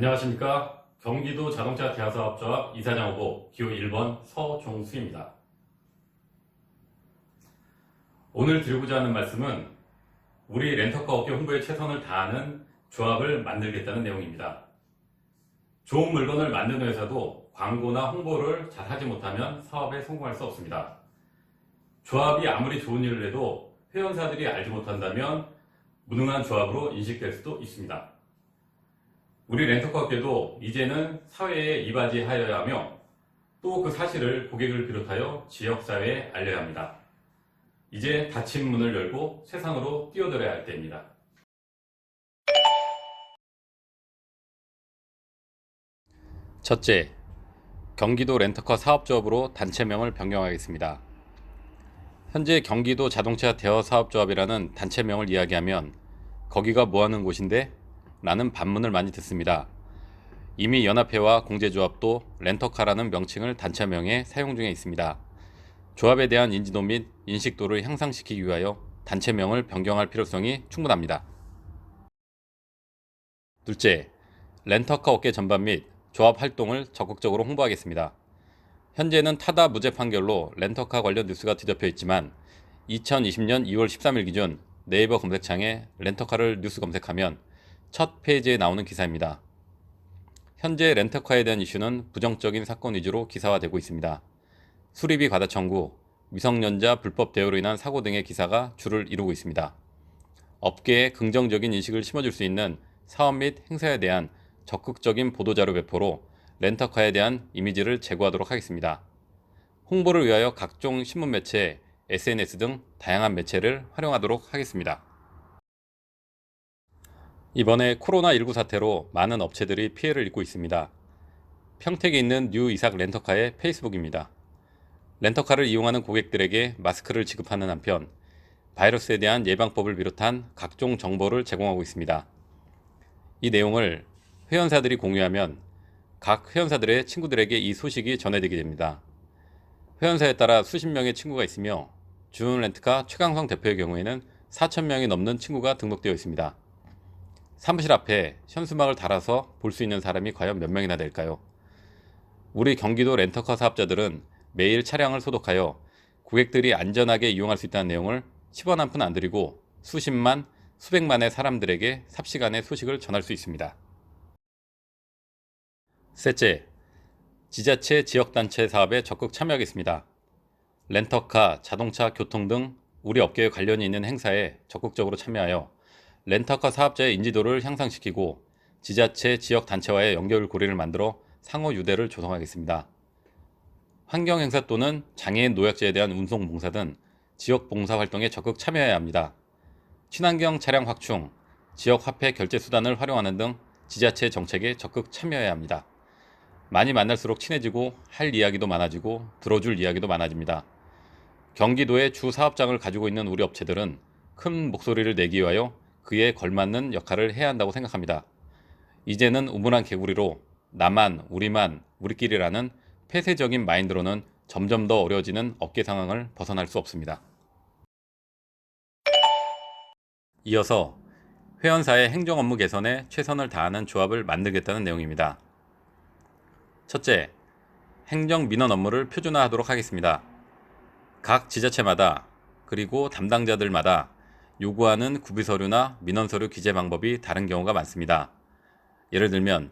안녕하십니까. 경기도 자동차 대여사업조합 이사장 후보 기호 1번 서종수입니다. 오늘 드리고자 하는 말씀은 우리 렌터카 업계 홍보에 최선을 다하는 조합을 만들겠다는 내용입니다. 좋은 물건을 만드는 회사도 광고나 홍보를 잘 하지 못하면 사업에 성공할 수 없습니다. 조합이 아무리 좋은 일을 해도 회원사들이 알지 못한다면 무능한 조합으로 인식될 수도 있습니다. 우리 렌터카 업계도 이제는 사회에 이바지하여야 하며 또 그 사실을 고객을 비롯하여 지역사회에 알려야 합니다. 이제 닫힌 문을 열고 세상으로 뛰어들어야 할 때입니다. 첫째, 경기도 렌터카 사업조합으로 단체명을 변경하겠습니다. 현재 경기도 자동차 대여사업조합이라는 단체명을 이야기하면 거기가 뭐하는 곳인데? 라는 반문을 많이 듣습니다. 이미 연합회와 공제조합도 렌터카라는 명칭을 단체명에 사용 중에 있습니다. 조합에 대한 인지도 및 인식도를 향상시키기 위하여 단체명을 변경할 필요성이 충분합니다. 둘째, 렌터카 업계 전반 및 조합 활동을 적극적으로 홍보하겠습니다. 현재는 타다 무죄 판결로 렌터카 관련 뉴스가 뒤덮여 있지만 2020년 2월 13일 기준 네이버 검색창에 렌터카를 뉴스 검색하면 첫 페이지에 나오는 기사입니다. 현재 렌터카에 대한 이슈는 부정적인 사건 위주로 기사화되고 있습니다. 수리비 과다 청구, 미성년자 불법 대여로 인한 사고 등의 기사가 주를 이루고 있습니다. 업계에 긍정적인 인식을 심어줄 수 있는 사업 및 행사에 대한 적극적인 보도자료 배포로 렌터카에 대한 이미지를 제고하도록 하겠습니다. 홍보를 위하여 각종 신문 매체, SNS 등 다양한 매체를 활용하도록 하겠습니다. 이번에 코로나19 사태로 많은 업체들이 피해를 입고 있습니다. 평택에 있는 뉴 이삭 렌터카의 페이스북입니다. 렌터카를 이용하는 고객들에게 마스크를 지급하는 한편 바이러스에 대한 예방법을 비롯한 각종 정보를 제공하고 있습니다. 이 내용을 회원사들이 공유하면 각 회원사들의 친구들에게 이 소식이 전해지게 됩니다. 회원사에 따라 수십 명의 친구가 있으며 준렌터카 최강성 대표의 경우에는 4,000명이 넘는 친구가 등록되어 있습니다. 사무실 앞에 현수막을 달아서 볼 수 있는 사람이 과연 몇 명이나 될까요? 우리 경기도 렌터카 사업자들은 매일 차량을 소독하여 고객들이 안전하게 이용할 수 있다는 내용을 10원 한 푼 안 들이고 수십만, 수백만의 사람들에게 삽시간에 소식을 전할 수 있습니다. 셋째, 지자체 지역단체 사업에 적극 참여하겠습니다. 렌터카, 자동차, 교통 등 우리 업계에 관련이 있는 행사에 적극적으로 참여하여 렌터카 사업자의 인지도를 향상시키고 지자체 지역단체와의 연결 고리를 만들어 상호 유대를 조성하겠습니다. 환경행사 또는 장애인 노약자에 대한 운송 봉사 등 지역 봉사 활동에 적극 참여해야 합니다. 친환경 차량 확충, 지역 화폐 결제 수단을 활용하는 등 지자체 정책에 적극 참여해야 합니다. 많이 만날수록 친해지고 할 이야기도 많아지고 들어줄 이야기도 많아집니다. 경기도에 주 사업장을 가지고 있는 우리 업체들은 큰 목소리를 내기 위하여 그에 걸맞는 역할을 해야 한다고 생각합니다. 이제는 우물안 개구리로 나만, 우리만, 우리끼리라는 폐쇄적인 마인드로는 점점 더 어려워지는 업계 상황을 벗어날 수 없습니다. 이어서 회원사의 행정 업무 개선에 최선을 다하는 조합을 만들겠다는 내용입니다. 첫째, 행정 민원 업무를 표준화하도록 하겠습니다. 각 지자체마다 그리고 담당자들마다 요구하는 구비서류나 민원서류 기재 방법이 다른 경우가 많습니다. 예를 들면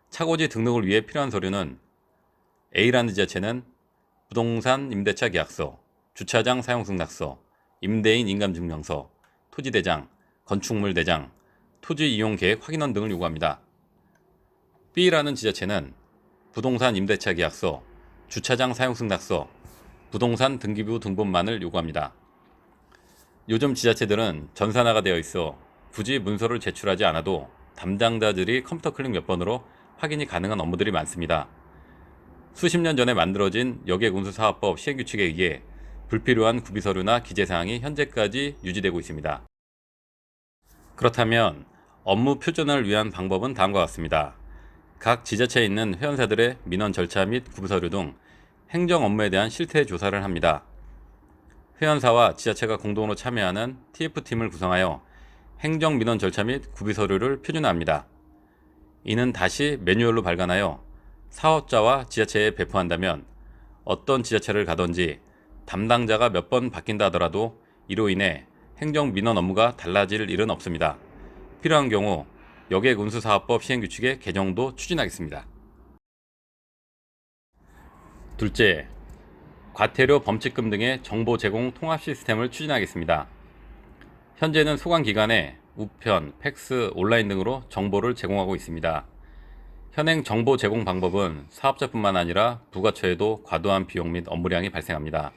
차고지 등록을 위해 필요한 서류는 A라는 지자체는 부동산 임대차 계약서, 주차장 사용승낙서, 임대인 인감증명서, 토지대장, 건축물 대장, 토지 이용 계획 확인원 등을 요구합니다. B라는 지자체는 부동산 임대차 계약서, 주차장 사용승낙서, 부동산 등기부 등본만을 요구합니다. 요즘 지자체들은 전산화가 되어 있어 굳이 문서를 제출하지 않아도 담당자들이 컴퓨터 클릭 몇 번으로 확인이 가능한 업무들이 많습니다. 수십 년 전에 만들어진 역외군수사업법 시행규칙에 의해 불필요한 구비서류나 기재사항이 현재까지 유지되고 있습니다. 그렇다면 업무 표준화를 위한 방법은 다음과 같습니다. 각 지자체에 있는 회원사들의 민원 절차 및 구비서류 등 행정 업무에 대한 실태 조사를 합니다. 회원사와 지자체가 공동으로 참여하는 TF팀을 구성하여 행정 민원 절차 및 구비 서류를 표준화합니다. 이는 다시 매뉴얼로 발간하여 사업자와 지자체에 배포한다면 어떤 지자체를 가든지 담당자가 몇 번 바뀐다 하더라도 이로 인해 행정민원 업무가 달라질 일은 없습니다. 필요한 경우 여객운수사업법 시행규칙의 개정도 추진하겠습니다. 둘째, 과태료 범칙금 등의 정보 제공 통합 시스템을 추진하겠습니다. 현재는 소관기관에 우편, 팩스, 온라인 등으로 정보를 제공하고 있습니다. 현행 정보 제공 방법은 사업자뿐만 아니라 부가처에도 과도한 비용 및 업무량이 발생합니다.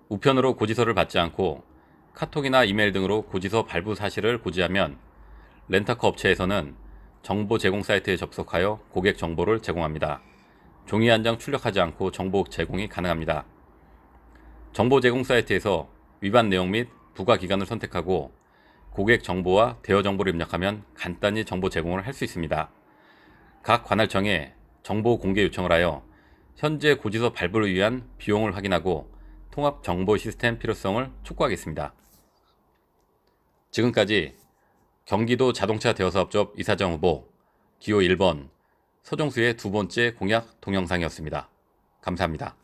우편으로 고지서를 받지 않고 카톡이나 이메일 등으로 고지서 발부 사실을 고지하면 렌터카 업체에서는 정보 제공 사이트에 접속하여 고객 정보를 제공합니다. 종이 한 장 출력하지 않고 정보 제공이 가능합니다. 정보 제공 사이트에서 위반 내용 및 부가 기간을 선택하고 고객 정보와 대여 정보를 입력하면 간단히 정보 제공을 할 수 있습니다. 각 관할청에 정보 공개 요청을 하여 현재 고지서 발부를 위한 비용을 확인하고 통합 정보 시스템 필요성을 촉구하겠습니다. 지금까지 경기도 자동차 대여사업조합 이사장 후보 기호 1번 서종수의 두 번째 공약 동영상이었습니다. 감사합니다.